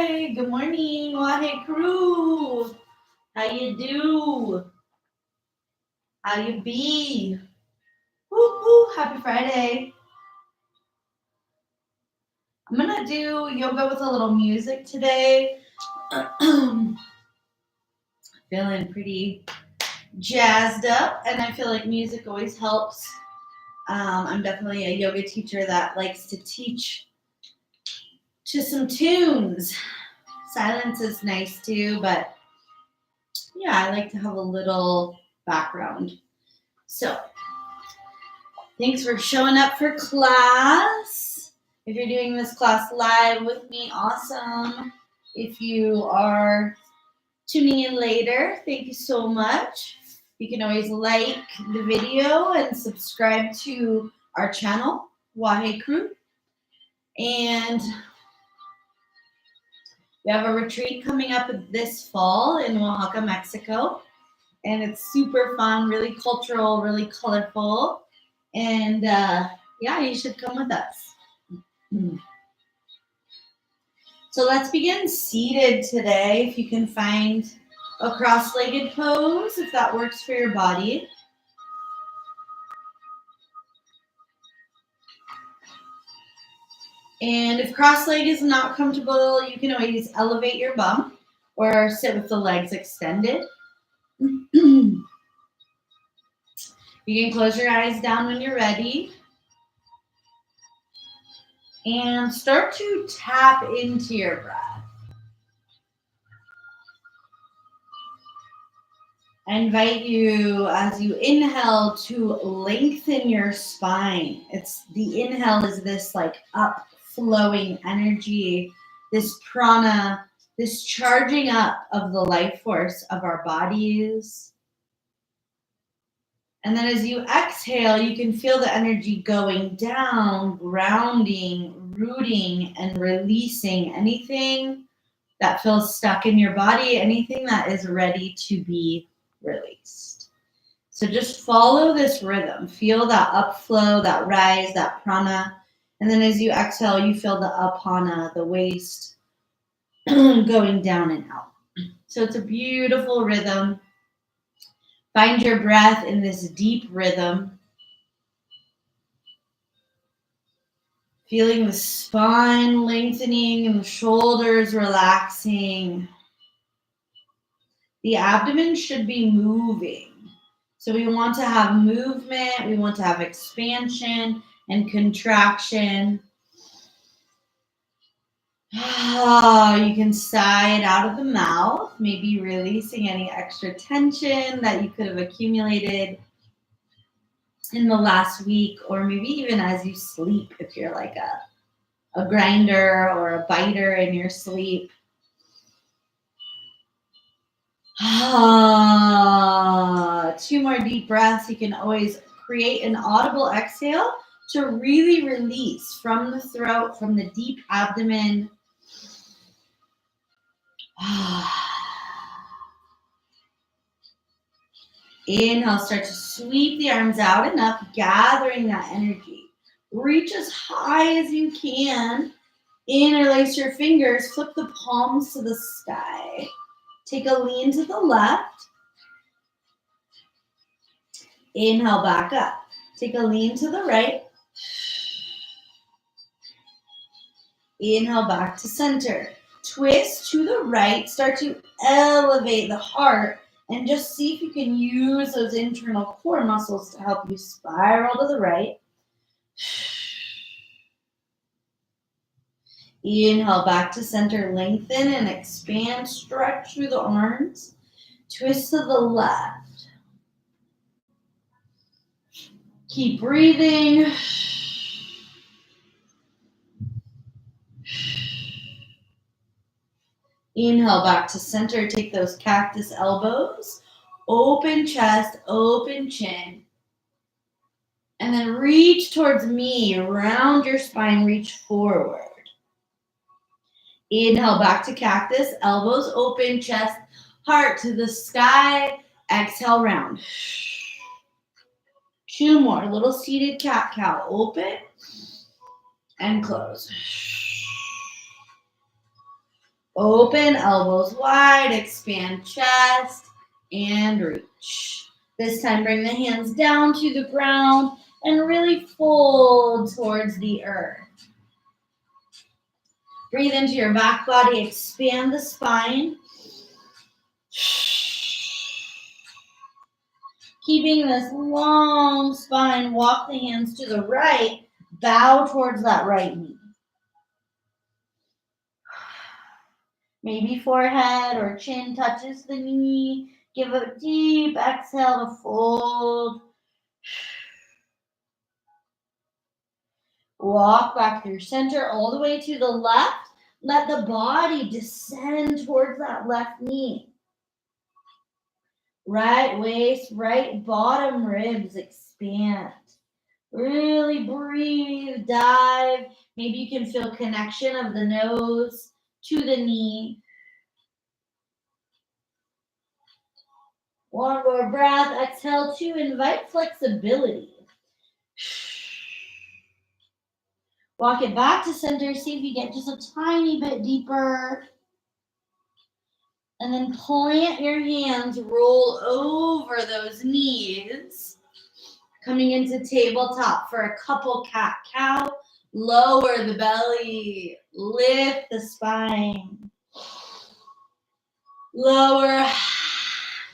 Hi, good morning, Wahe crew. How you do? How you be? Woo-hoo, happy Friday. I'm gonna do yoga with a little music today. Feeling pretty jazzed up, and I feel like music always helps. I'm definitely a yoga teacher that likes to teach to some tunes. Silence is nice too, but yeah, I like to have a little background. So, thanks for showing up for class. If you're doing this class live with me, awesome. If you are tuning in later, thank you so much. You can always like the video and subscribe to our channel, Wahe Crew. And we have a retreat coming up this fall in Oaxaca, Mexico. And it's super fun, really cultural, really colorful. And yeah, you should come with us. So let's begin seated today. If you can find a cross-legged pose, if that works for your body. And if cross-leg is not comfortable, you can always elevate your bum or sit with the legs extended. You can close your eyes down when you're ready. And start to tap into your breath. I invite you, as you inhale, to lengthen your spine. The inhale is this like upflowing energy, this prana, this charging up of the life force of our bodies. And then as you exhale, you can feel the energy going down, grounding, rooting, and releasing anything that feels stuck in your body, anything that is ready to be released. So just follow this rhythm. Feel that upflow, that rise, that prana. And then as you exhale, you feel the apana, the waist going down and out. So it's a beautiful rhythm. Find your breath in this deep rhythm. Feeling the spine lengthening and the shoulders relaxing. The abdomen should be moving. So we want to have movement, we want to have expansion and contraction. You can sigh it out of the mouth, maybe releasing any extra tension that you could have accumulated in the last week, or maybe even as you sleep, if you're like a grinder or a biter in your sleep. 2 more deep breaths. You can always create an audible exhale to really release from the throat, from the deep abdomen. Inhale, start to sweep the arms out and up, gathering that energy. Reach as high as you can. Interlace your fingers, flip the palms to the sky. Take a lean to the left. Inhale, back up. Take a lean to the right. Inhale, back to center. Twist to the right. Start to elevate the heart. And just see if you can use those internal core muscles to help you spiral to the right. Inhale, back to center. Lengthen and expand. Stretch through the arms. Twist to the left. Keep breathing. Inhale, back to center. Take those cactus elbows. Open chest, open chin. And then reach towards me. Round your spine, reach forward. Inhale, back to cactus. Elbows open, chest, heart to the sky. Exhale, round. 2 more. Little seated cat-cow. Open and close. Open, elbows wide, expand chest, and reach. This time, bring the hands down to the ground and really fold towards the earth. Breathe into your back body, expand the spine. Keeping this long spine, walk the hands to the right, bow towards that right knee. Maybe forehead or chin touches the knee. Give a deep exhale to fold. Walk back through center all the way to the left. Let the body descend towards that left knee. Right waist, right bottom ribs expand. Really breathe, dive. Maybe you can feel connection of the nose to the knee. One more breath. Exhale to invite flexibility. Walk it back to center. See if you get just a tiny bit deeper. And then plant your hands, roll over those knees. Coming into tabletop for a couple cat-cow. Lower the belly. Lift the spine. Lower.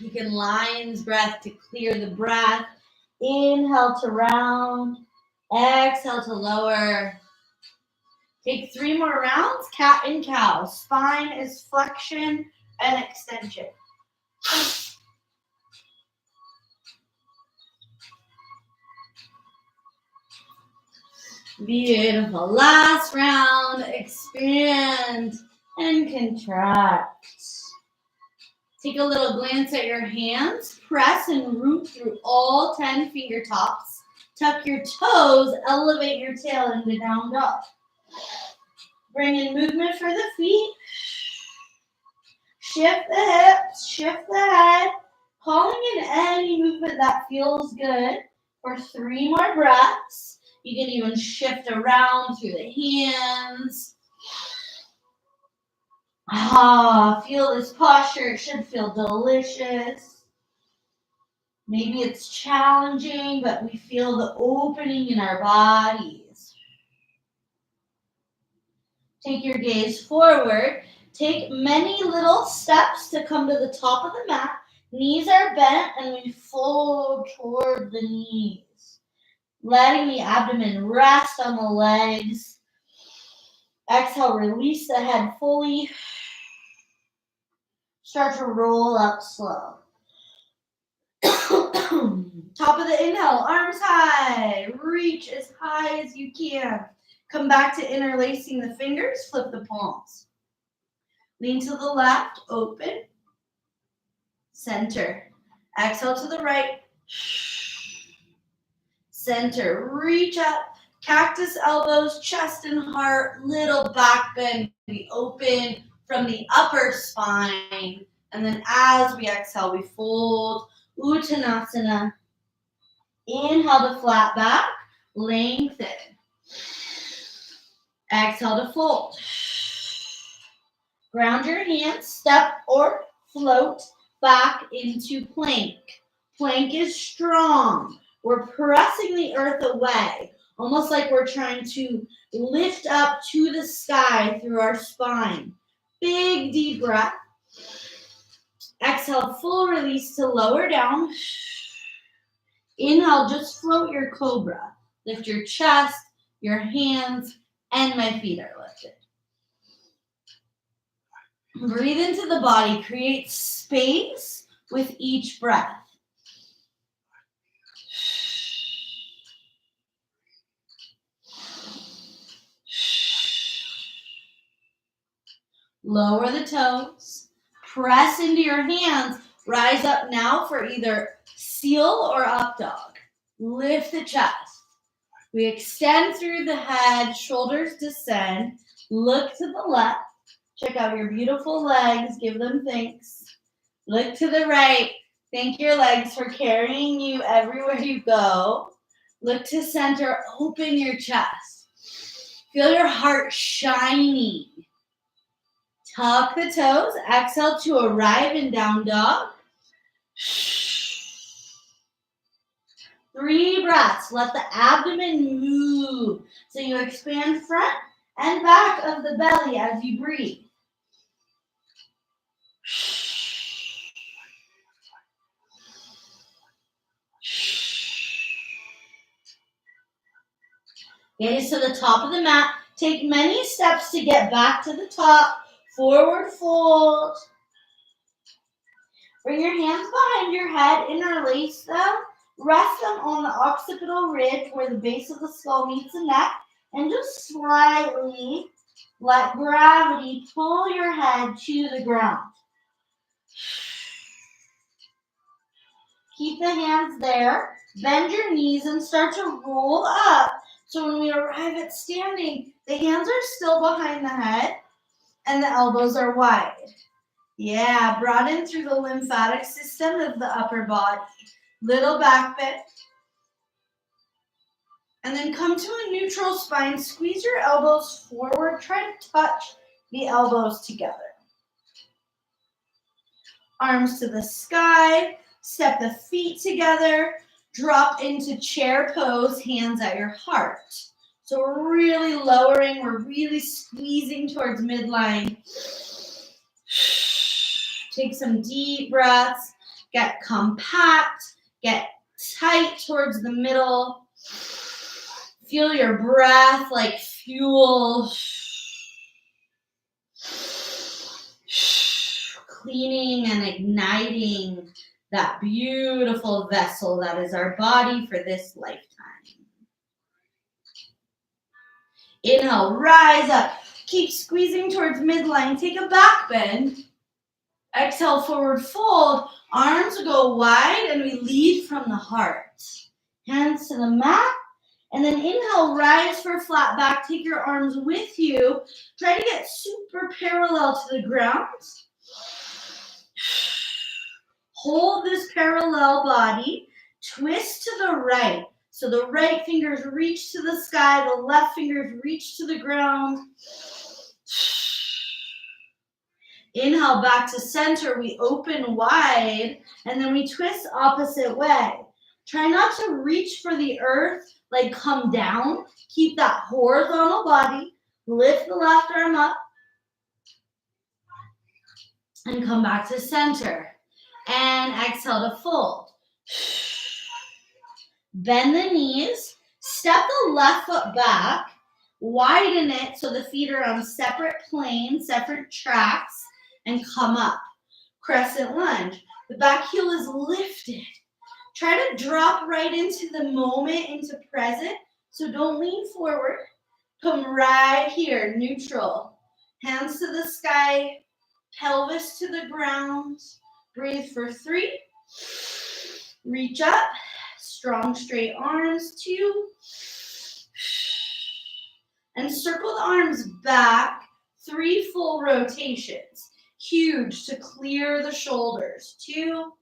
You can lion's breath to clear the breath. Inhale to round. Exhale to lower. Take 3 more rounds. Cat and cow. Spine is flexion and extension. Beautiful. Last round. Expand and contract. Take a little glance at your hands. Press and root through all 10 finger tops. Tuck your toes. Elevate your tail into down dog. Bring in movement for the feet. Shift the hips. Shift the head. Calling in any movement that feels good for 3 more breaths. You can even shift around through the hands. Feel this posture. It should feel delicious. Maybe it's challenging, but we feel the opening in our bodies. Take your gaze forward. Take many little steps to come to the top of the mat. Knees are bent and we fold toward the knees. Letting the abdomen rest on the legs. Exhale, release the head fully. Start to roll up slow. Top of the inhale, arms high. Reach as high as you can. Come back to interlacing the fingers. Flip the palms. Lean to the left, open. Center. Exhale to the right. Center. Reach up. Cactus elbows, chest and heart. Little back bend. We open from the upper spine. And then as we exhale, we fold. Uttanasana. Inhale to flat back. Lengthen. Exhale to fold. Ground your hands. Step or float back into plank. Plank is strong. We're pressing the earth away, almost like we're trying to lift up to the sky through our spine. Big deep breath. Exhale, full release to lower down. Inhale, just float your cobra. Lift your chest, your hands, and my feet are lifted. Breathe into the body. Create space with each breath. Lower the toes. Press into your hands. Rise up now for either seal or up dog. Lift the chest. We extend through the head. Shoulders descend. Look to the left. Check out your beautiful legs. Give them thanks. Look to the right. Thank your legs for carrying you everywhere you go. Look to center. Open your chest. Feel your heart shining. Tuck the toes. Exhale to arrive in down dog. 3 breaths. Let the abdomen move. So you expand front and back of the belly as you breathe. Gaze to the top of the mat. Take many steps to get back to the top. Forward fold. Bring your hands behind your head, interlace them. Rest them on the occipital ridge where the base of the skull meets the neck. And just slightly let gravity pull your head to the ground. Keep the hands there. Bend your knees and start to roll up. So when we arrive at standing, the hands are still behind the head and the elbows are wide. Yeah, broaden through the lymphatic system of the upper body. Little back bend. And then come to a neutral spine. Squeeze your elbows forward. Try to touch the elbows together. Arms to the sky. Step the feet together. Drop into chair pose, hands at your heart. So we're really lowering. We're really squeezing towards midline. Take some deep breaths. Get compact. Get tight towards the middle. Feel your breath like fuel. Cleaning and igniting that beautiful vessel that is our body for this lifetime. Inhale, rise up. Keep squeezing towards midline. Take a back bend. Exhale, forward fold. Arms go wide and we lead from the heart. Hands to the mat. And then inhale, rise for flat back. Take your arms with you. Try to get super parallel to the ground. Hold this parallel body. Twist to the right. So the right fingers reach to the sky. The left fingers reach to the ground. Inhale, back to center. We open wide. And then we twist opposite way. Try not to reach for the earth. Like come down. Keep that horizontal body. Lift the left arm up. And come back to center. And exhale to fold. Bend the knees. Step the left foot back. Widen it so the feet are on separate planes, separate tracks. And come up. Crescent lunge. The back heel is lifted. Try to drop right into the moment, into present. So don't lean forward. Come right here, neutral. Hands to the sky. Pelvis to the ground. Breathe for 3. Reach up. Strong straight arms. 2. And circle the arms back. 3 full rotations. Huge to clear the shoulders. 2.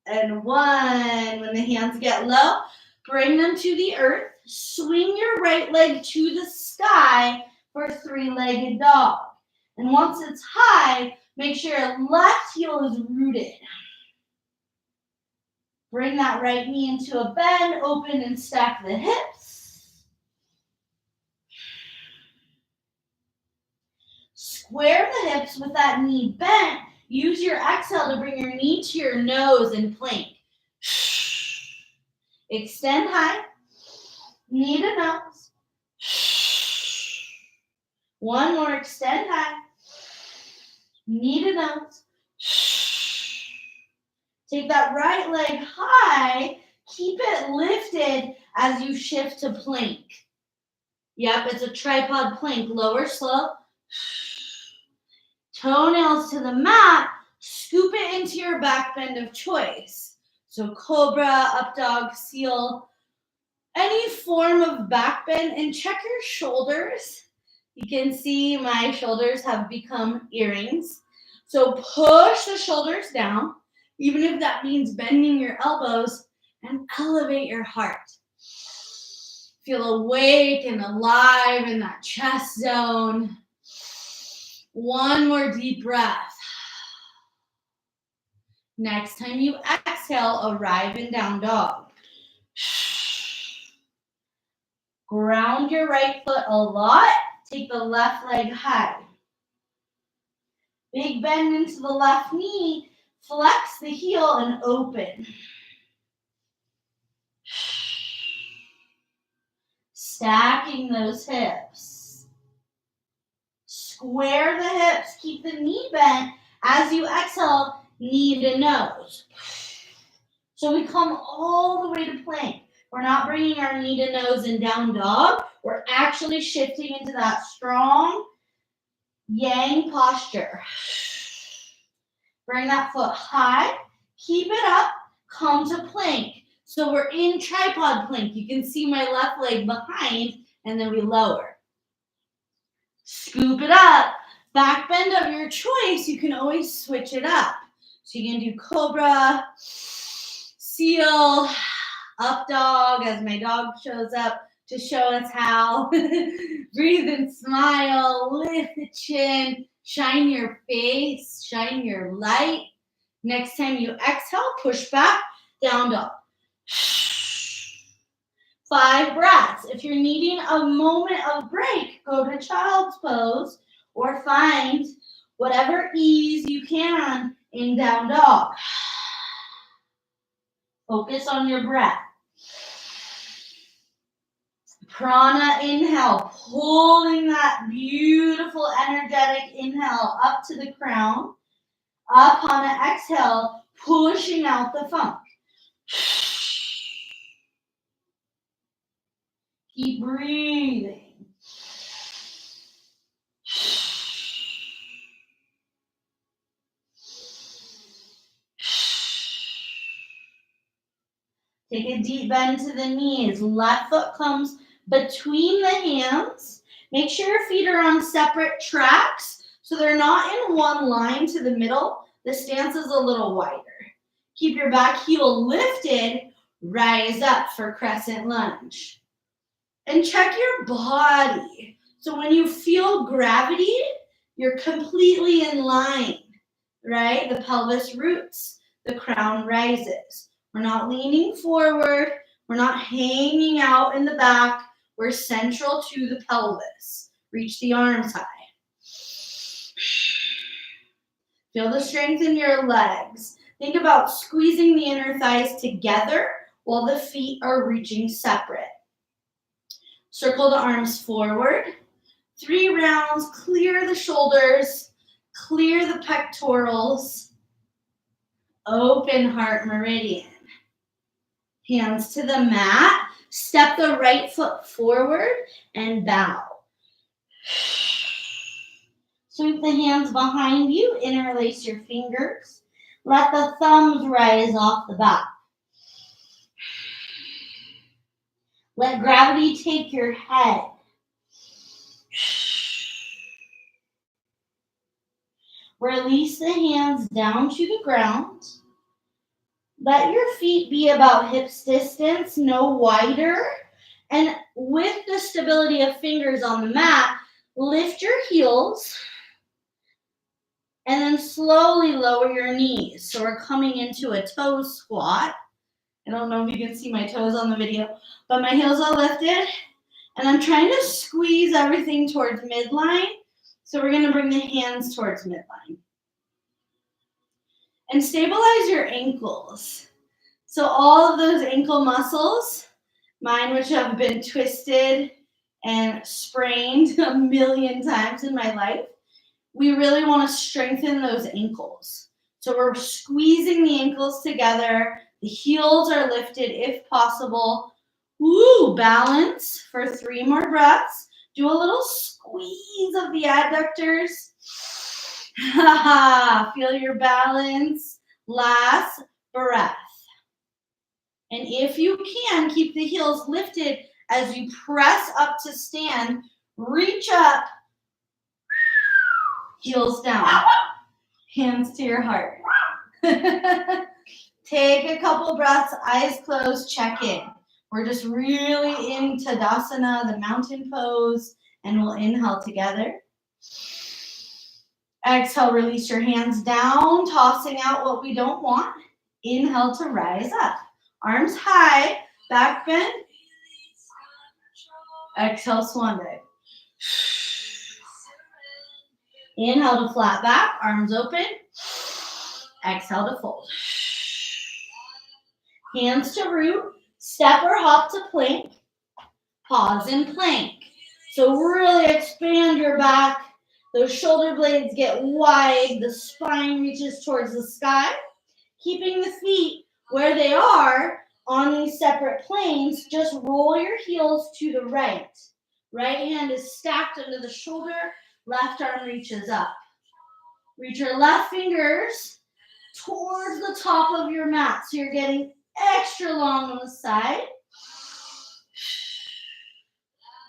And 1. When the hands get low, bring them to the earth. Swing your right leg to the sky for 3-legged dog. And once it's high, make sure your left heel is rooted. Bring that right knee into a bend, open and stack the hips. Square the hips with that knee bent. Use your exhale to bring your knee to your nose and plank. Extend high. Knee to nose. 1 more, extend high. Knee to nose. Take that right leg high. Keep it lifted as you shift to plank. Yep, it's a tripod plank. Lower slope. Toenails to the mat. Scoop it into your back bend of choice. So cobra, up dog, seal. Any form of back bend. And check your shoulders. You can see my shoulders have become earrings. So push the shoulders down, even if that means bending your elbows, and elevate your heart. Feel awake and alive in that chest zone. One more deep breath. Next time you exhale, arrive in down dog. Ground your right foot a lot. Take the left leg high. Big bend into the left knee. Flex the heel and open. Stacking those hips. Square the hips. Keep the knee bent. As you exhale, knee to nose. So we come all the way to plank. We're not bringing our knee to nose in down dog. We're actually shifting into that strong yang posture. Bring that foot high. Keep it up. Come to plank. So we're in tripod plank. You can see my left leg behind, and then we lower. Scoop it up. Back bend of your choice. You can always switch it up. So you can do cobra, seal, up dog as my dog shows up to show us how. Breathe and smile. Lift the chin. Shine your face. Shine your light. Next time you exhale, push back, down dog. 5 breaths. If you're needing a moment of break, go to child's pose or find whatever ease you can in down dog. Focus on your breath. Prana inhale, pulling that beautiful energetic inhale up to the crown. Up on an exhale, pushing out the funk. Keep breathing. Take a deep bend to the knees. Left foot comes between the hands. Make sure your feet are on separate tracks so they're not in one line to the middle. The stance is a little wider. Keep your back heel lifted. Rise up for crescent lunge. And check your body. So when you feel gravity, you're completely in line, right? The pelvis roots, the crown rises. We're not leaning forward. We're not hanging out in the back. We're central to the pelvis. Reach the arms high. Feel the strength in your legs. Think about squeezing the inner thighs together while the feet are reaching separate. Circle the arms forward. 3 rounds. Clear the shoulders. Clear the pectorals. Open heart meridian. Hands to the mat. Step the right foot forward and bow. Sweep the hands behind you. Interlace your fingers. Let the thumbs rise off the back. Let gravity take your head. Release the hands down to the ground. Let your feet be about hips distance, no wider. And with the stability of fingers on the mat, lift your heels and then slowly lower your knees. So we're coming into a toe squat. I don't know if you can see my toes on the video, but my heels are lifted. And I'm trying to squeeze everything towards midline. So we're going to bring the hands towards midline. And stabilize your ankles. So all of those ankle muscles, mine which have been twisted and sprained a million times in my life, we really want to strengthen those ankles. So we're squeezing the ankles together. The heels are lifted if possible. Woo, balance for 3 more breaths. Do a little squeeze of the adductors. Feel your balance. Last breath. And if you can, keep the heels lifted as you press up to stand. Reach up. Heels down. Hands to your heart. Take a couple breaths, eyes closed, check in. We're just really in Tadasana, the mountain pose, and we'll inhale together. Exhale, release your hands down, tossing out what we don't want. Inhale to rise up. Arms high, back bend. Exhale, swan dive. Inhale to flat back, arms open. Exhale to fold. Hands to root, step or hop to plank. Pause in plank. So really expand your back. Those shoulder blades get wide. The spine reaches towards the sky. Keeping the feet where they are on these separate planes, just roll your heels to the right. Right hand is stacked under the shoulder. Left arm reaches up. Reach your left fingers towards the top of your mat. So you're getting extra long on the side.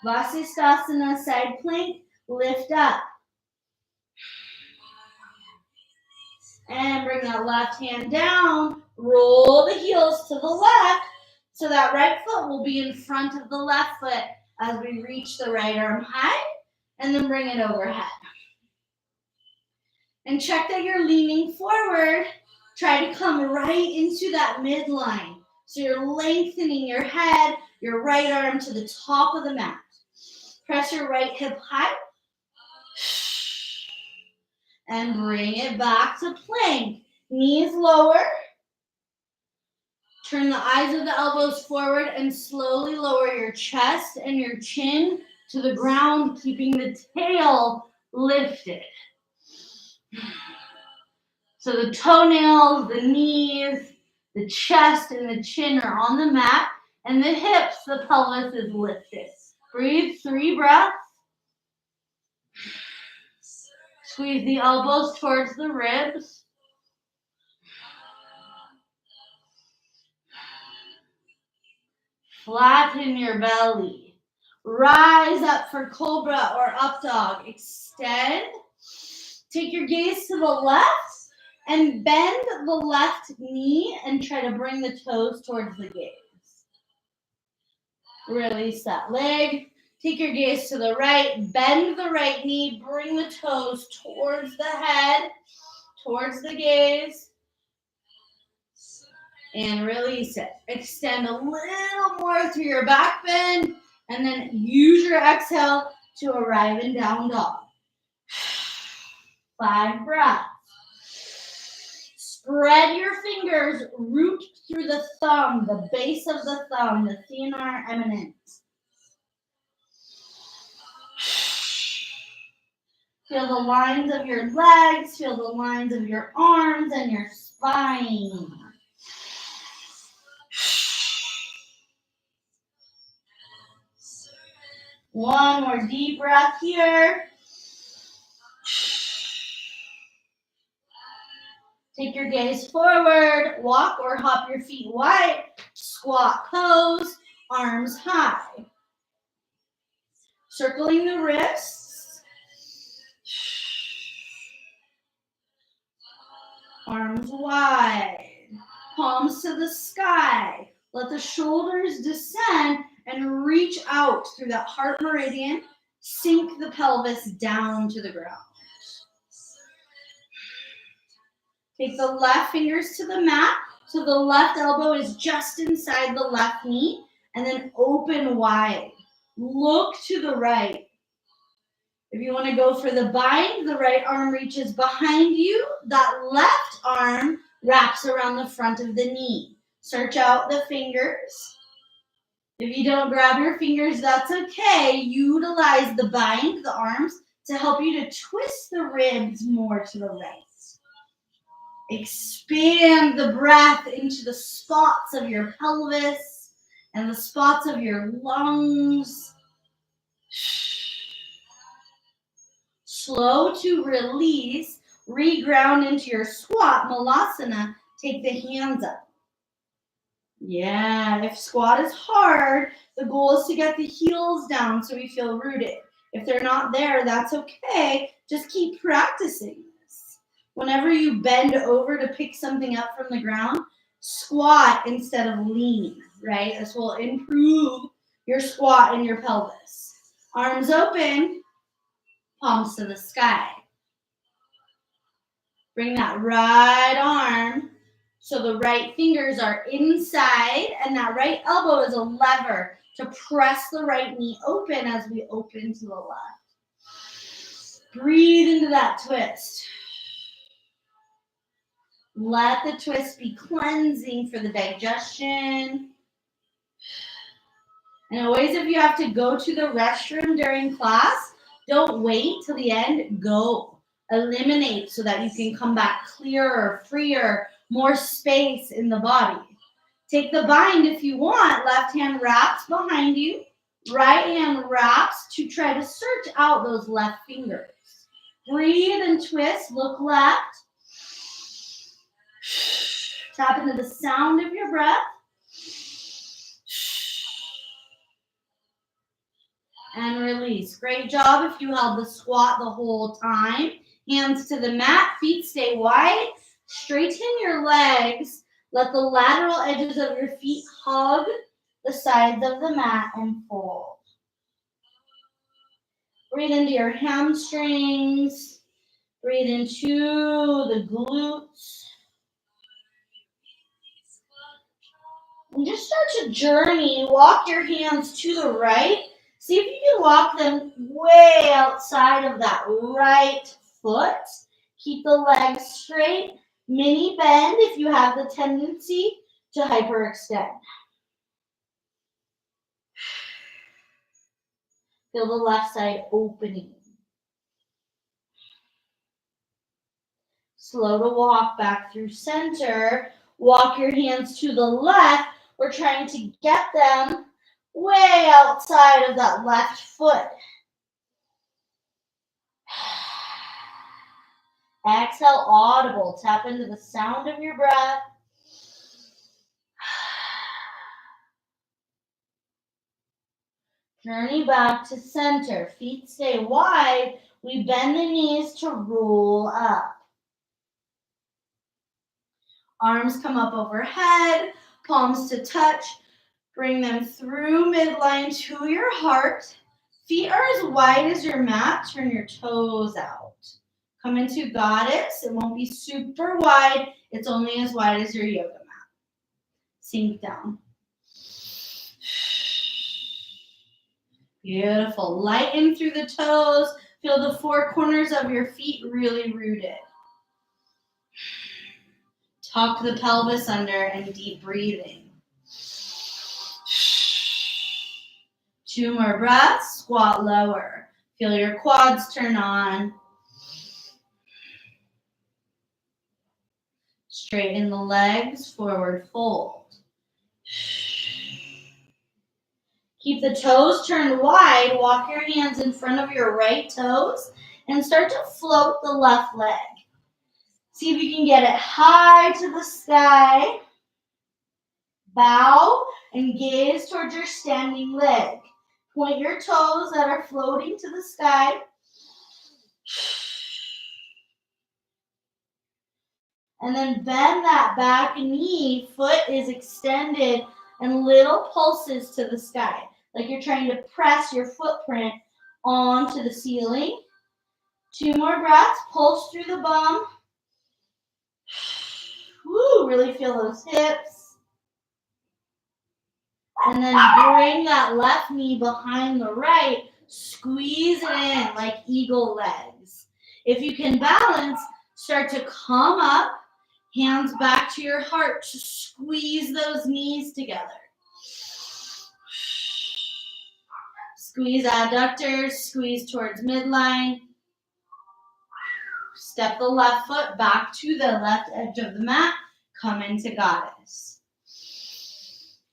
Vasisthasana, side plank, lift up. And bring that left hand down. Roll the heels to the left so that right foot will be in front of the left foot as we reach the right arm high and then bring it overhead. And check that you're leaning forward. Try to come right into that midline. So you're lengthening your head, your right arm to the top of the mat. Press your right hip high. And bring it back to plank. Knees lower. Turn the eyes of the elbows forward and slowly lower your chest and your chin to the ground, keeping the tail lifted. So the toenails, the knees, the chest, and the chin are on the mat, and the hips, the pelvis is lifted. Breathe 3 breaths. Squeeze the elbows towards the ribs. Flatten your belly. Rise up for cobra or up dog. Extend. Take your gaze to the left and bend the left knee and try to bring the toes towards the gaze. Release that leg. Take your gaze to the right. Bend the right knee. Bring the toes towards the head, towards the gaze. And release it. Extend a little more through your back bend. And then use your exhale to arrive in down dog. 5 breaths. Spread your fingers, root through the thumb, the base of the thumb, the thenar eminence. Feel the lines of your legs, feel the lines of your arms and your spine. One more deep breath here. Take your gaze forward, walk or hop your feet wide, squat pose, arms high. Circling the wrists. Arms wide, palms to the sky. Let the shoulders descend and reach out through that heart meridian. Sink the pelvis down to the ground. Take the left fingers to the mat, so the left elbow is just inside the left knee, and then open wide. Look to the right. If you want to go for the bind, the right arm reaches behind you. That left arm wraps around the front of the knee. Search out the fingers. If you don't grab your fingers, that's okay. Utilize the bind, the arms, to help you to twist the ribs more to the right. Expand the breath into the spots of your pelvis and the spots of your lungs. Slow to release. Reground into your squat, malasana. Take the hands up. Yeah, if squat is hard, the goal is to get the heels down so we feel rooted. If they're not there, that's okay. Just keep practicing this. Whenever you bend over to pick something up from the ground, squat instead of lean, right? This will improve your squat and your pelvis. Arms open, palms to the sky. Bring that right arm so the right fingers are inside, and that right elbow is a lever to press the right knee open as we open to the left. Breathe into that twist. Let the twist be cleansing for the digestion. And always, if you have to go to the restroom during class, don't wait till the end. Go. Eliminate so that you can come back clearer, freer, more space in the body. Take the bind if you want. Left hand wraps behind you. Right hand wraps to try to search out those left fingers. Breathe and twist. Look left. Tap into the sound of your breath. And release. Great job if you held the squat the whole time. Hands to the mat, feet stay wide. Straighten your legs. Let the lateral edges of your feet hug the sides of the mat and fold. Breathe into your hamstrings. Breathe into the glutes. And just start to journey. Walk your hands to the right. See if you can walk them way outside of that right foot. Keep the legs straight. Mini bend if you have the tendency to hyperextend. Feel the left side opening. Slow to walk back through center. Walk your hands to the left. We're trying to get them way outside of that left foot. Exhale, audible. Tap into the sound of your breath. Journey back to center. Feet stay wide. We bend the knees to roll up. Arms come up overhead. Palms to touch. Bring them through midline to your heart. Feet are as wide as your mat. Turn your toes out. Come into goddess. It won't be super wide. It's only as wide as your yoga mat. Sink down. Beautiful. Lighten through the toes. Feel the four corners of your feet really rooted. Tuck the pelvis under and deep breathing. 2 more breaths. Squat lower. Feel your quads turn on. Straighten the legs. Forward fold. Keep the toes turned wide. Walk your hands in front of your right toes and start to float the left leg. See if you can get it high to the sky. Bow and gaze towards your standing leg. Point your toes that are floating to the sky. And then bend that back knee. Foot is extended and little pulses to the sky. Like you're trying to press your footprint onto the ceiling. 2 more breaths. Pulse through the bum. Woo, really feel those hips. And then bring that left knee behind the right. Squeeze it in like eagle legs. If you can balance, start to come up. Hands back to your heart to squeeze those knees together. Squeeze adductors, squeeze towards midline. Step the left foot back to the left edge of the mat. Come into goddess.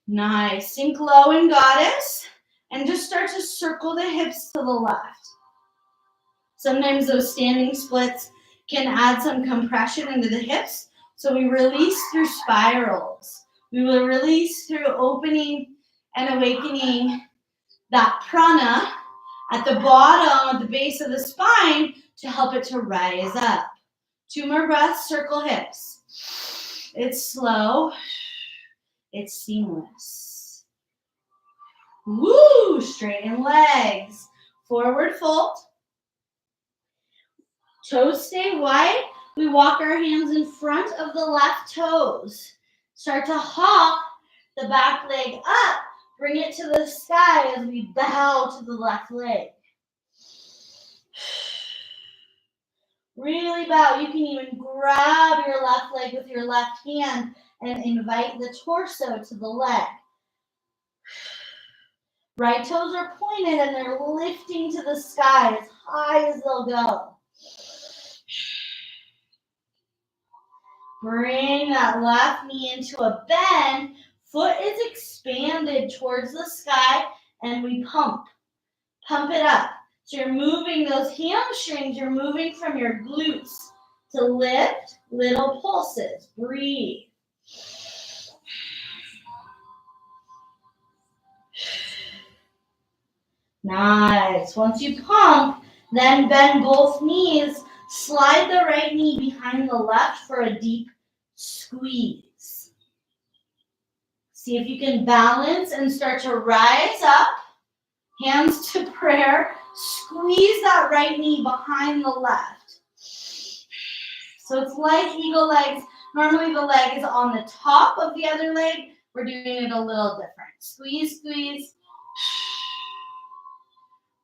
Nice. Sink low in goddess and just start to circle the hips to the left. Sometimes those standing splits can add some compression into the hips. So we release through spirals. We will release through opening and awakening that prana at the bottom, at the base of the spine to help it to rise up. 2 more breaths, circle hips. It's slow. It's seamless. Woo! Straighten legs. Forward fold. Toes stay wide. We walk our hands in front of the left toes. Start to hop the back leg up. Bring it to the sky as we bow to the left leg. Really bow. You can even grab your left leg with your left hand and invite the torso to the leg. Right toes are pointed and they're lifting to the sky as high as they'll go. Bring that left knee into a bend. Foot is expanded towards the sky and we pump. Pump it up. So you're moving those hamstrings. You're moving from your glutes to lift little pulses. Breathe. Nice. Once you pump, then bend both knees. Slide the right knee behind the left for a deep squeeze. See if you can balance and start to rise up. Hands to prayer. Squeeze that right knee behind the left. So it's like eagle legs. Normally the leg is on the top of the other leg. We're doing it a little different. Squeeze, squeeze.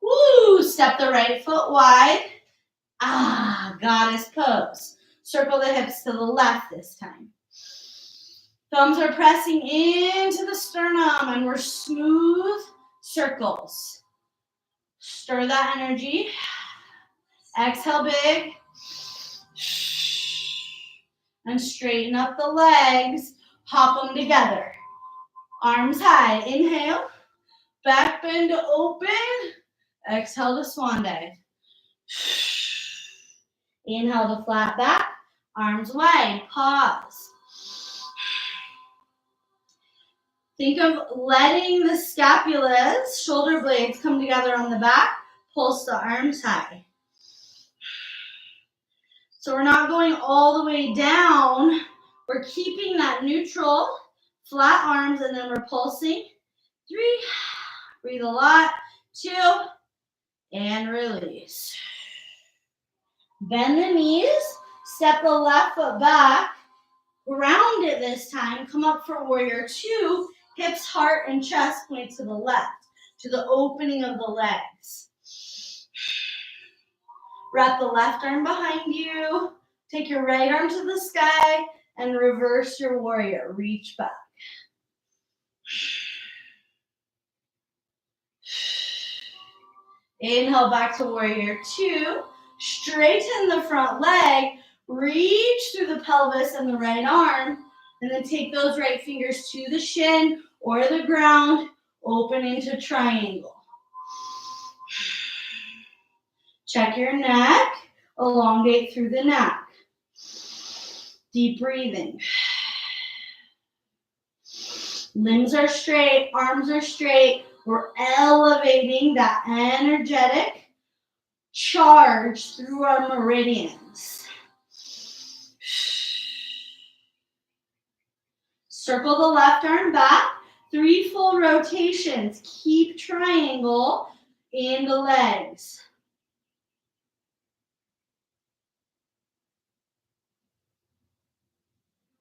Woo! Step the right foot wide. Goddess pose. Circle the hips to the left this time. Thumbs are pressing into the sternum and we're smooth circles. Stir that energy. Exhale big. And straighten up the legs. Hop them together. Arms high. Inhale. Back bend to open. Exhale to swan dive. Inhale to flat back. Arms wide. Pause. Think of letting the scapulas, shoulder blades, come together on the back. Pulse the arms high. So we're not going all the way down. We're keeping that neutral, flat arms, and then we're pulsing. 3, breathe a lot. 2, and release. Bend the knees, step the left foot back, ground it this time. Come up for warrior 2. Hips, heart, and chest point to the left, to the opening of the legs. Wrap the left arm behind you. Take your right arm to the sky and reverse your warrior. Reach back. Inhale back to warrior 2. Straighten the front leg. Reach through the pelvis and the right arm. And then take those right fingers to the shin or the ground. Open into triangle. Check your neck. Elongate through the neck. Deep breathing. Limbs are straight. Arms are straight. We're elevating that energetic charge through our meridians. Circle the left arm back. 3 full rotations. Keep triangle in the legs.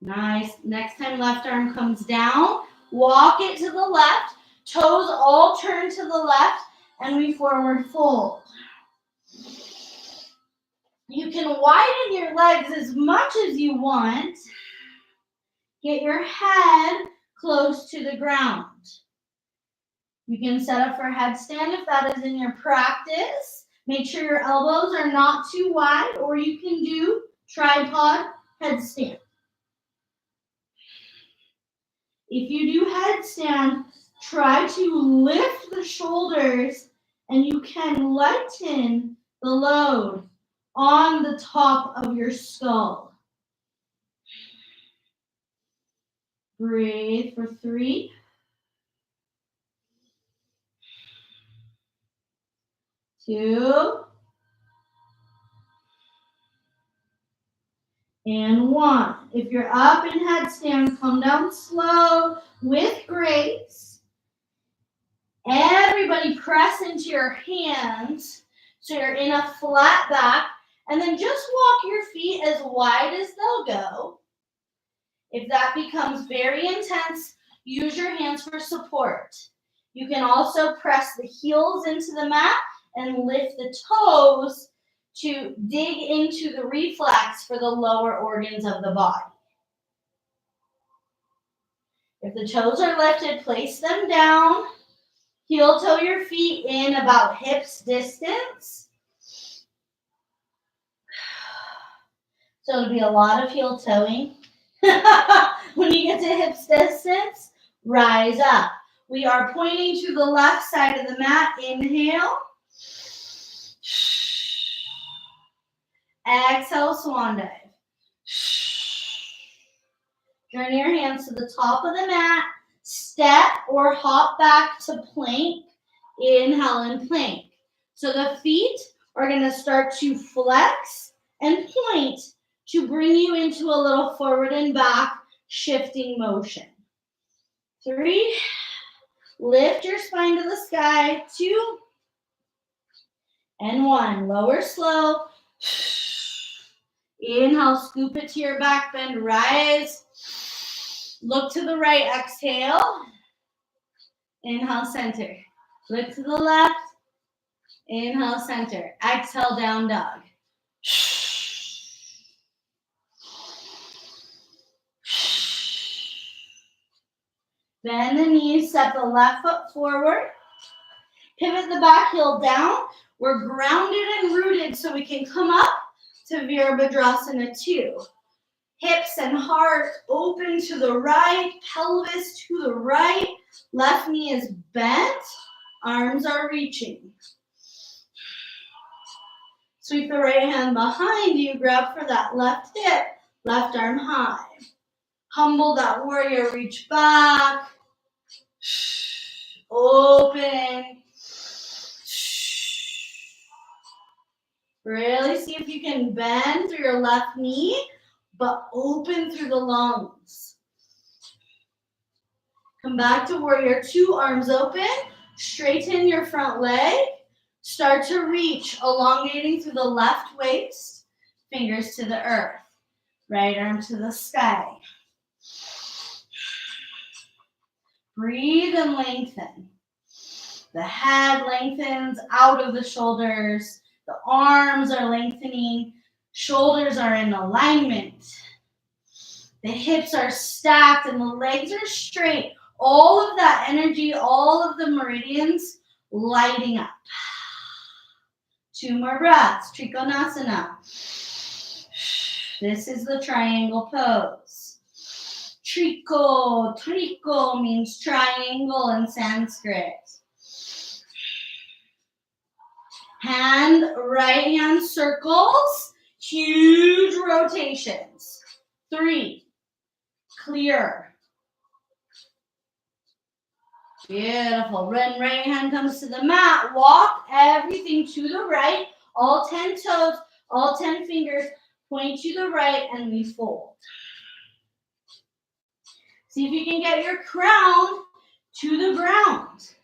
Nice. Next time left arm comes down. Walk it to the left. Toes all turn to the left. And we forward fold. You can widen your legs as much as you want. Get your head close to the ground. You can set up for headstand if that is in your practice. Make sure your elbows are not too wide, or you can do tripod headstand. If you do headstand, try to lift the shoulders and you can lighten the load on the top of your skull. Breathe for 3. 2. And 1. If you're up in headstand, come down slow with grace. Everybody press into your hands so you're in a flat back And then just walk your feet as wide as they'll go. If that becomes very intense, use your hands for support. You can also press the heels into the mat and lift the toes to dig into the reflex for the lower organs of the body. If the toes are lifted, place them down. Heel toe your feet in about hips distance. So it'll be a lot of heel toeing. When you get to hips distance, rise up. We are pointing to the left side of the mat. Inhale. Exhale, swan dive. Turn your hands to the top of the mat. Step or hop back to plank. Inhale and plank. So the feet are going to start to flex and point to bring you into a little forward and back shifting motion. 3. Lift your spine to the sky. 2. And 1. Lower slow. Inhale, scoop it to your back bend. Rise. Look to the right. Exhale. Inhale, center. Look to the left. Inhale, center. Exhale, down dog. Bend the knees, step the left foot forward. Pivot the back heel down. We're grounded and rooted so we can come up to Virabhadrasana 2. Hips and heart open to the right, pelvis to the right. Left knee is bent, arms are reaching. Sweep the right hand behind you, grab for that left hip, left arm high. Humble that warrior, reach back. Open. Really see if you can bend through your left knee, but open through the lungs. Come back to warrior 2, arms open. Straighten your front leg. Start to reach, elongating through the left waist. Fingers to the earth. Right arm to the sky. Breathe and lengthen. The head lengthens out of the shoulders. The arms are lengthening. Shoulders are in alignment. The hips are stacked and the legs are straight. All of that energy, all of the meridians lighting up. 2 more breaths. Trikonasana. This is the triangle pose. Triko means triangle in Sanskrit. Right hand circles, huge rotations. 3, clear. Beautiful. When right hand comes to the mat, walk everything to the right. All 10 toes, all 10 fingers point to the right and we fold. See if you can get your crown to the ground.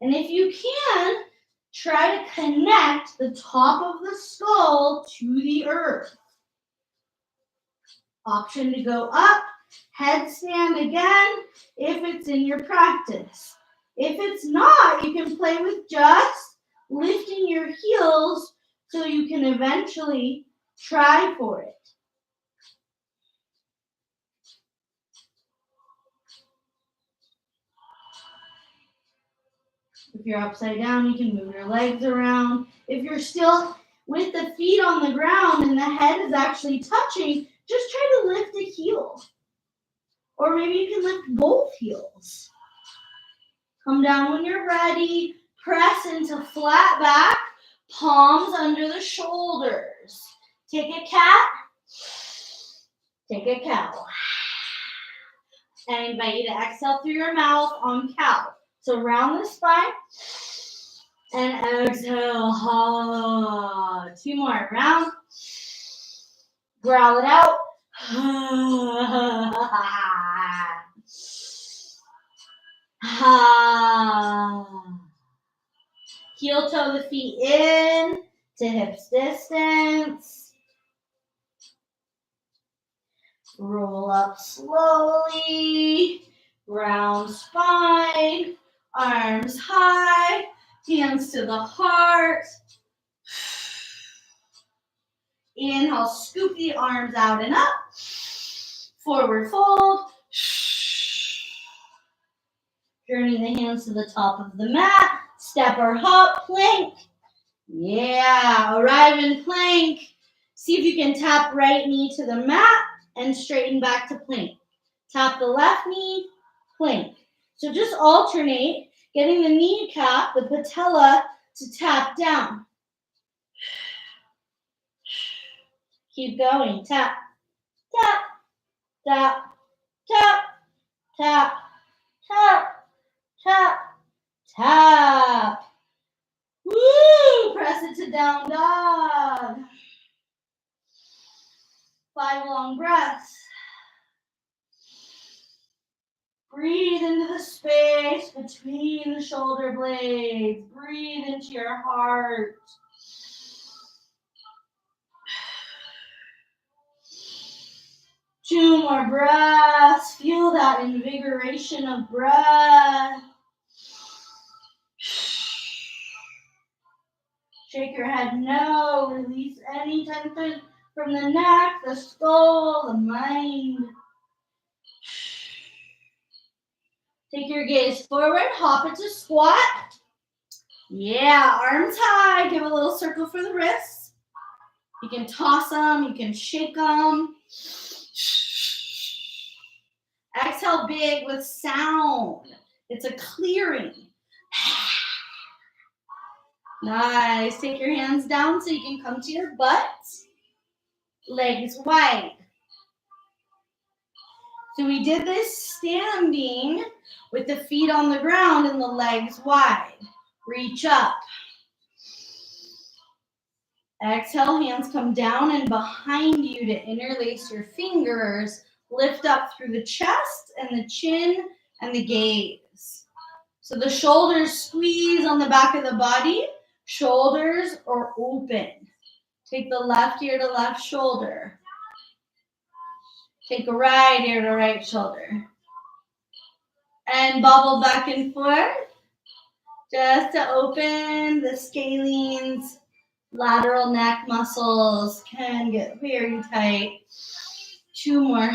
And if you can, try to connect the top of the skull to the earth. Option to go up, headstand again, if it's in your practice. If it's not, you can play with just lifting your heels so you can eventually try for it. If you're upside down, you can move your legs around. If you're still with the feet on the ground and the head is actually touching, just try to lift a heel. Or maybe you can lift both heels. Come down when you're ready. Press into flat back, palms under the shoulders. Take a cat. Take a cow. And I invite you to exhale through your mouth on cow. So round the spine and exhale. 2 more. Round. Growl it out. Heel toe the feet in to hips distance. Roll up slowly. Round spine. Arms high. Hands to the heart. Inhale, scoop the arms out and up. Forward fold. Journey the hands to the top of the mat. Step or hop, plank. Yeah, arrive in plank. See if you can tap right knee to the mat and straighten back to plank. Tap the left knee, plank. So just alternate, getting the kneecap, the patella, to tap down. Keep going. Tap, tap, tap, tap, tap, tap, tap, tap. Woo! Press it to down dog. 5 long breaths. Breathe into the space between the shoulder blades. Breathe into your heart. Two more breaths. Feel that invigoration of breath. Shake your head no. Release any tension from the neck, the skull, the mind. Take your gaze forward. Hop into squat. Yeah, arms high. Give a little circle for the wrists. You can toss them. You can shake them. Exhale big with sound. It's a clearing. Nice. Take your hands down so you can come to your butt. Legs wide. So we did this standing with the feet on the ground and the legs wide. Reach up. Exhale, hands come down and behind you to interlace your fingers. Lift up through the chest and the chin and the gaze. So the shoulders squeeze on the back of the body. Shoulders are open. Take the left ear to left shoulder. Take a right ear to right shoulder. And bobble back and forth. Just to open the scalenes. Lateral neck muscles can get very tight. 2 more.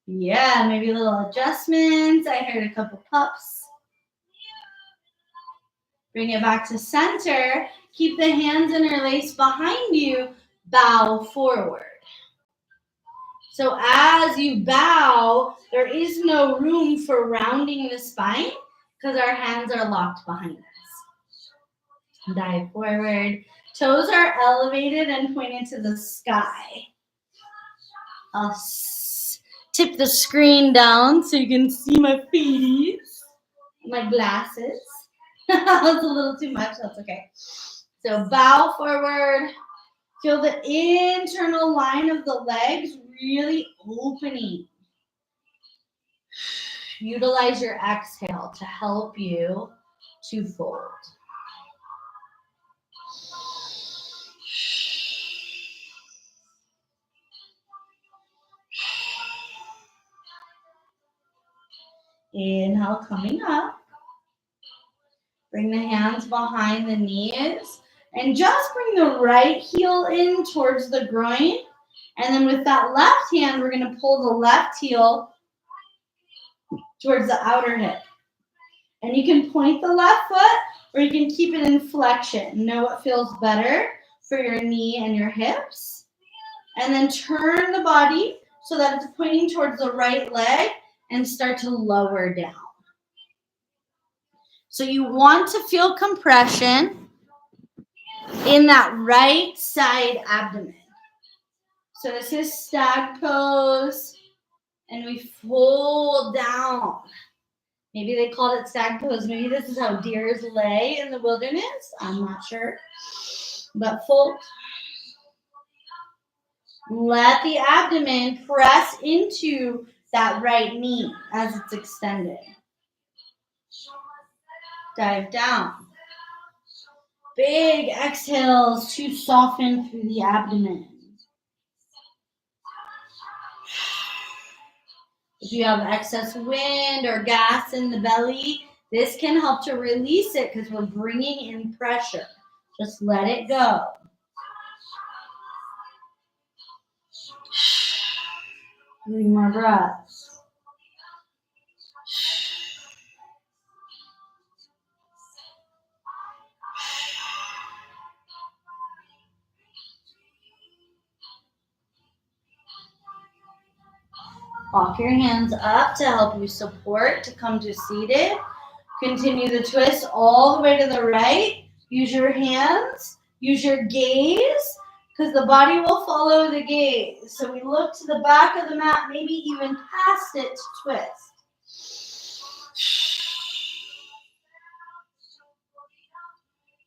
Yeah, maybe a little adjustments. I heard a couple pups. Bring it back to center. Keep the hands interlaced behind you. Bow forward. So as you bow, there is no room for rounding the spine because our hands are locked behind us. Dive forward. Toes are elevated and pointed to the sky. I'll tip the screen down so you can see my feeties, my glasses. That was a little too much. That's okay. So bow forward. Feel the internal line of the legs really opening. Utilize your exhale to help you to fold. Inhale, coming up. Bring the hands behind the knees. And just bring the right heel in towards the groin. And then with that left hand, we're going to pull the left heel towards the outer hip. And you can point the left foot or you can keep it in flexion. Know what feels better for your knee and your hips. And then turn the body so that it's pointing towards the right leg and start to lower down. So you want to feel compression in that right side abdomen. So this is stag pose, and we fold down. Maybe they called it stag pose. Maybe this is how deers lay in the wilderness. I'm not sure. But fold. Let the abdomen press into that right knee as it's extended. Dive down. Big exhales to soften through the abdomen. If you have excess wind or gas in the belly, this can help to release it because we're bringing in pressure. Just let it go. 3 more breaths. Walk your hands up to help you support to come to seated. Continue the twist all the way to the right. Use your hands. Use your gaze because the body will follow the gaze. So we look to the back of the mat, maybe even past it to twist.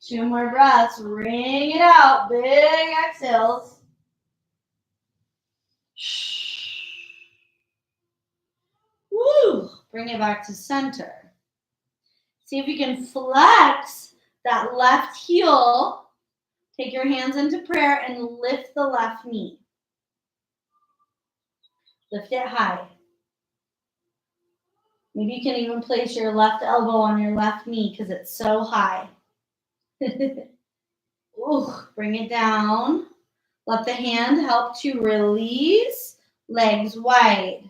2 more breaths. Ring it out. Big exhales. Woo! Bring it back to center. See if you can flex that left heel. Take your hands into prayer and lift the left knee. Lift it high. Maybe you can even place your left elbow on your left knee because it's so high. Ooh, bring it down. Let the hand help to release. Legs wide.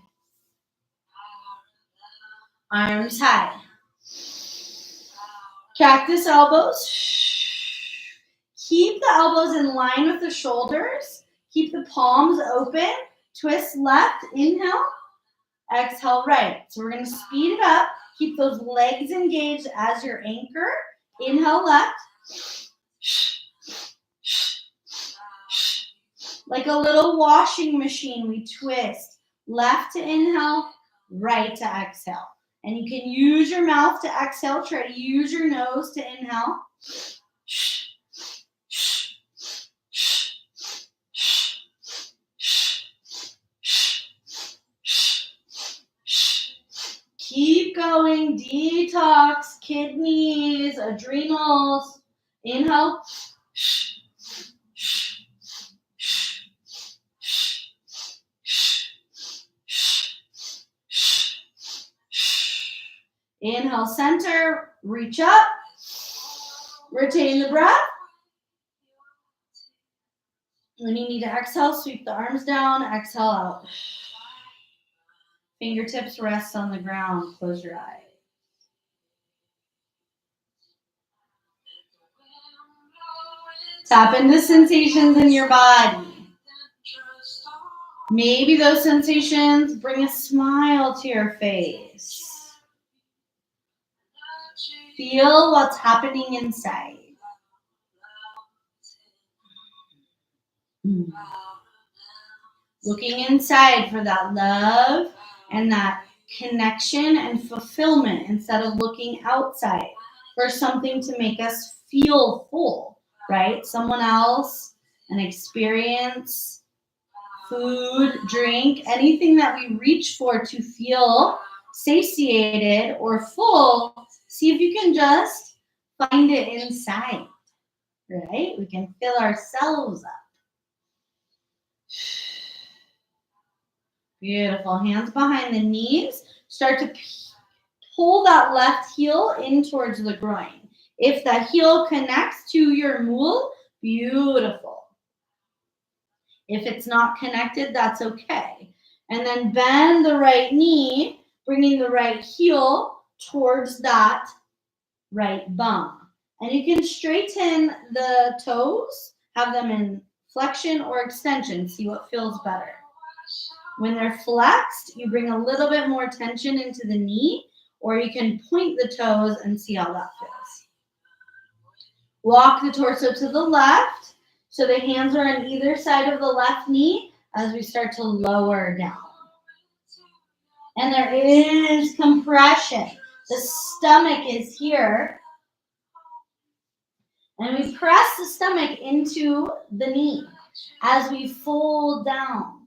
Arms high. Cactus elbows. Keep the elbows in line with the shoulders. Keep the palms open. Twist left. Inhale. Exhale right. So we're going to speed it up. Keep those legs engaged as your anchor. Inhale left. Like a little washing machine, we twist. Left to inhale, right to exhale. And you can use your mouth to exhale. Try to use your nose to inhale. Keep going. Detox, kidneys, adrenals. Inhale. Inhale, center, reach up, retain the breath. When you need to exhale, sweep the arms down, exhale out. Fingertips rest on the ground, close your eyes. Tap into sensations in your body. Maybe those sensations bring a smile to your face. Feel what's happening inside. Looking inside for that love and that connection and fulfillment instead of looking outside for something to make us feel full, right? Someone else, an experience, food, drink, anything that we reach for to feel satiated or full, see if you can just find it inside, right? We can fill ourselves up. Beautiful. Hands behind the knees. Start to pull that left heel in towards the groin. If that heel connects to your mule, beautiful. If it's not connected, that's okay. And then bend the right knee, bringing the right heel towards that right bum. And you can straighten the toes, have them in flexion or extension. See what feels better. When they're flexed, you bring a little bit more tension into the knee, or you can point the toes and see how that feels. Walk the torso to the left, so the hands are on either side of the left knee as we start to lower down. And there is compression. The stomach is here. And we press the stomach into the knee as we fold down.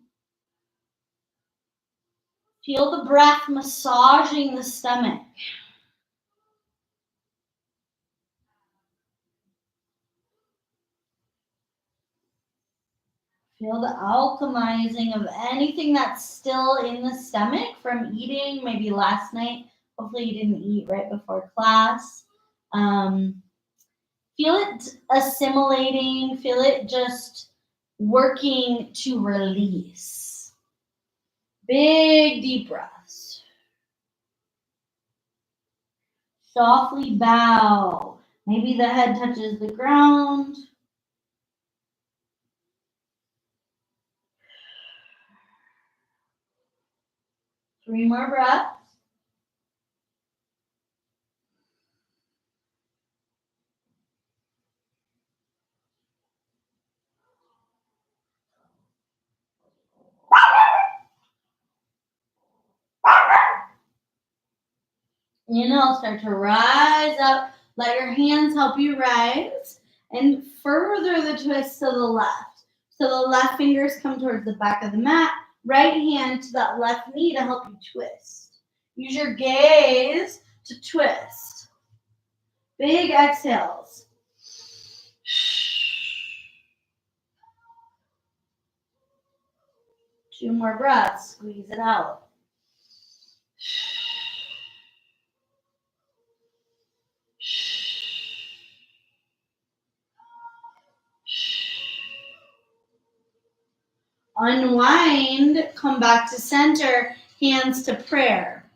Feel the breath massaging the stomach. Feel the alchemizing of anything that's still in the stomach from eating, maybe last night. Hopefully you didn't eat right before class. Feel it assimilating, feel it just working to release. Big deep breaths. Softly bow. Maybe the head touches the ground. Three more breaths. Inhale, start to rise up. Let your hands help you rise. And further the twist to the left. So the left fingers come towards the back of the mat. Right hand to that left knee to help you twist. Use your gaze to twist. Big exhales. Two more breaths. Squeeze it out. Unwind, come back to center, hands to prayer.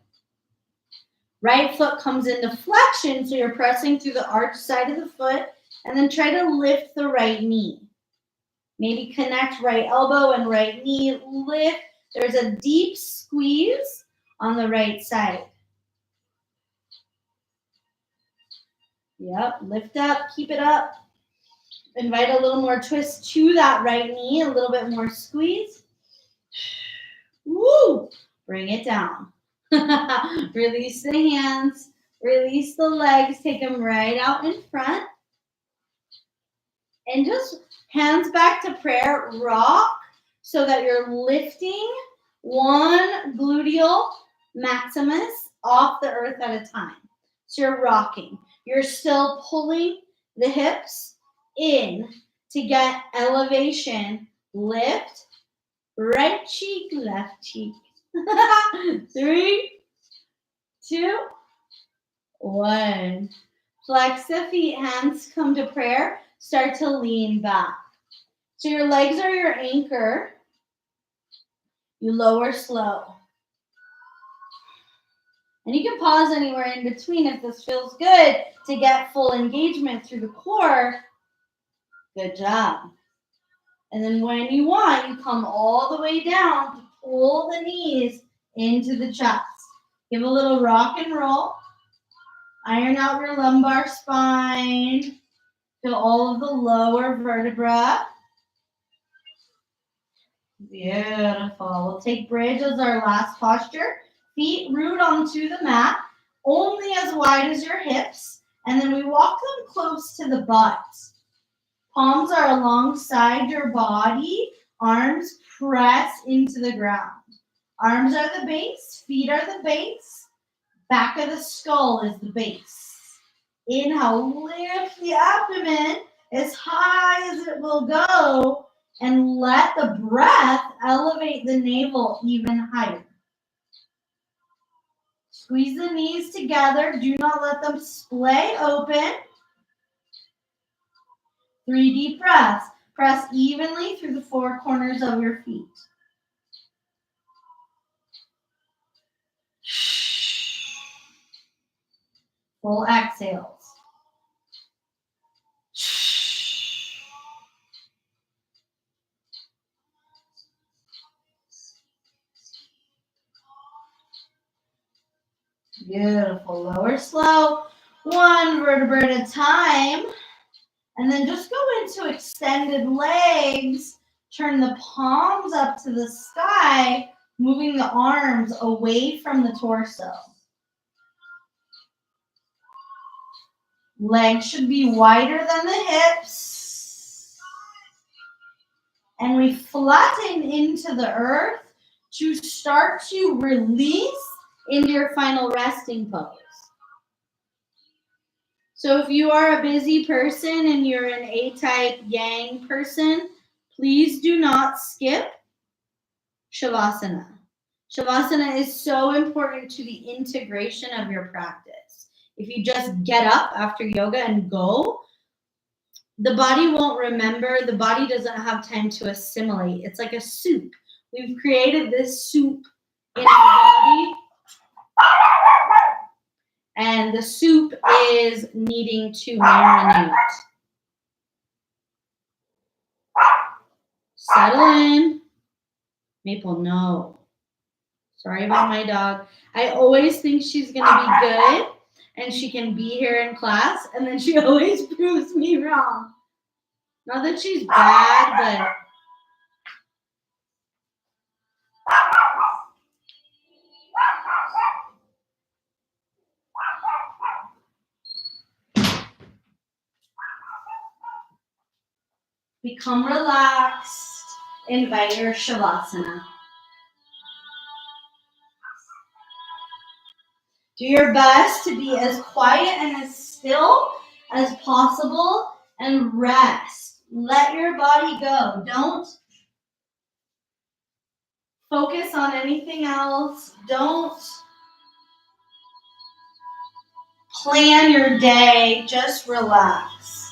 Right foot comes into flexion, so you're pressing through the arch side of the foot, and then try to lift the right knee. Maybe connect right elbow and right knee, lift. There's a deep squeeze on the right side. Yep, lift up, keep it up. Invite a little more twist to that right knee, a little bit more squeeze. Woo! Bring it down. Release the hands, release the legs, take them right out in front. And just hands back to prayer, rock so that you're lifting one gluteal maximus off the earth at a time. So you're rocking. You're still pulling the hips in to get elevation. Lift, right cheek, left cheek. 3, 2, 1. Flex the feet, hands come to prayer. Start to lean back. So your legs are your anchor. You lower slow. And you can pause anywhere in between if this feels good to get full engagement through the core. Good job. And then when you want, you come all the way down to pull the knees into the chest. Give a little rock and roll. Iron out your lumbar spine. Feel all of the lower vertebra. Beautiful. We'll take bridge as our last posture. Feet root onto the mat, only as wide as your hips. And then we walk them close to the butt. Palms are alongside your body. Arms press into the ground. Arms are the base. Feet are the base. Back of the skull is the base. Inhale, lift the abdomen as high as it will go. And let the breath elevate the navel even higher. Squeeze the knees together. Do not let them splay open. 3 deep breaths. Press evenly through the 4 corners of your feet. Full exhales. Beautiful. Lower slow. 1 vertebra at a time. And then just go into extended legs. Turn the palms up to the sky, moving the arms away from the torso. Legs should be wider than the hips. And we flatten into the earth to start to release into your final resting pose. So if you are a busy person and you're an A-type yang person, Please do not skip Shavasana. Shavasana is so important to the integration of your practice. If you just get up after yoga and go, the body won't remember. The body doesn't have time to assimilate. It's like a soup. We've created this soup in our body, and the soup is needing to marinate. Settle in. Maple, no. Sorry about my dog. I always think she's going to be good and she can be here in class, and then she always proves me wrong. Not that she's bad, but become relaxed. Invite your Shavasana. Do your best to be as quiet and as still as possible and rest. Let your body go. Don't focus on anything else. Don't plan your day. Just relax.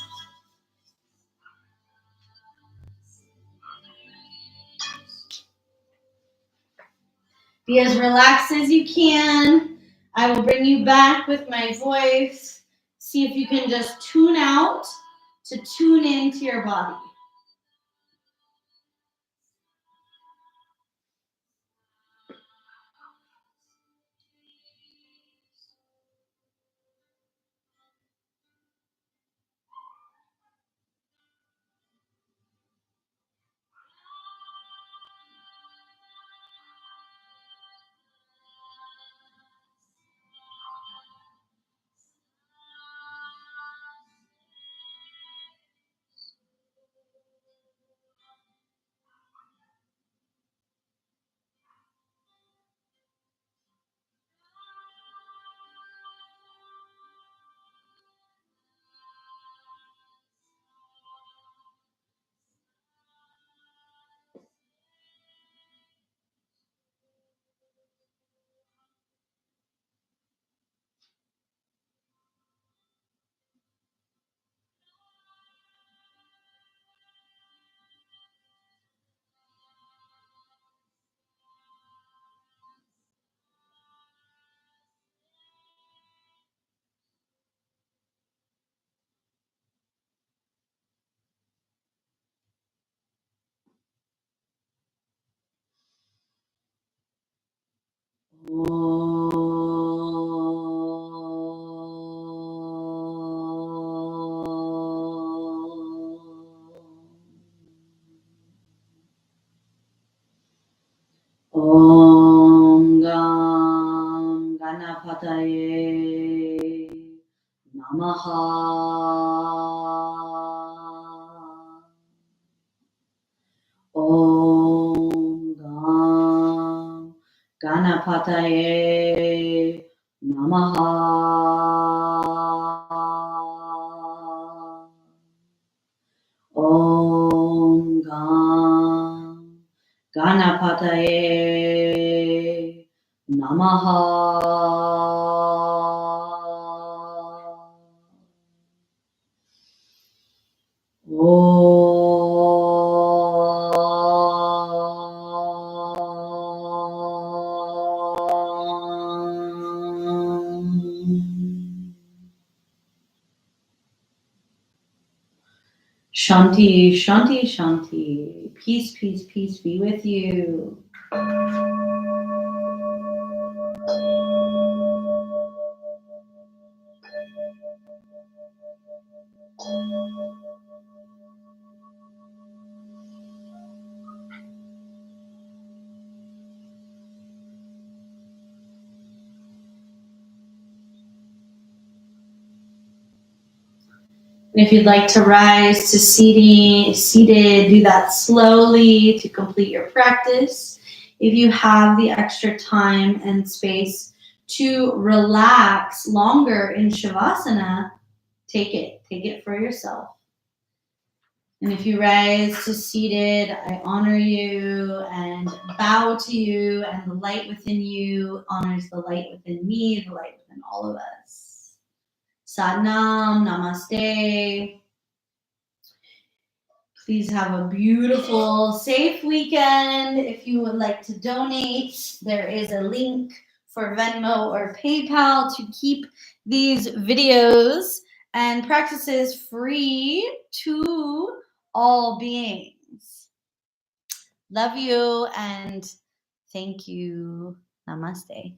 Be as relaxed as you can. I will bring you back with my voice. See if you can just tune out to tune into your body. Om Gam Ganapataye Namaha. Om Gam Ganapataye Namaha. Om Gam Ganapataye Namaha. Shanti, Shanti, Shanti. Peace, peace, peace be with you. If you'd like to rise to seated, do that slowly to complete your practice. If you have the extra time and space to relax longer in Shavasana, take it for yourself. And if you rise to seated, I honor you and bow to you, and the light within you honors the light within me, the light within all of us. Satnam, namaste. Please have a beautiful, safe weekend. If you would like to donate, there is a link for Venmo or PayPal to keep these videos and practices free to all beings. Love you and thank you. Namaste.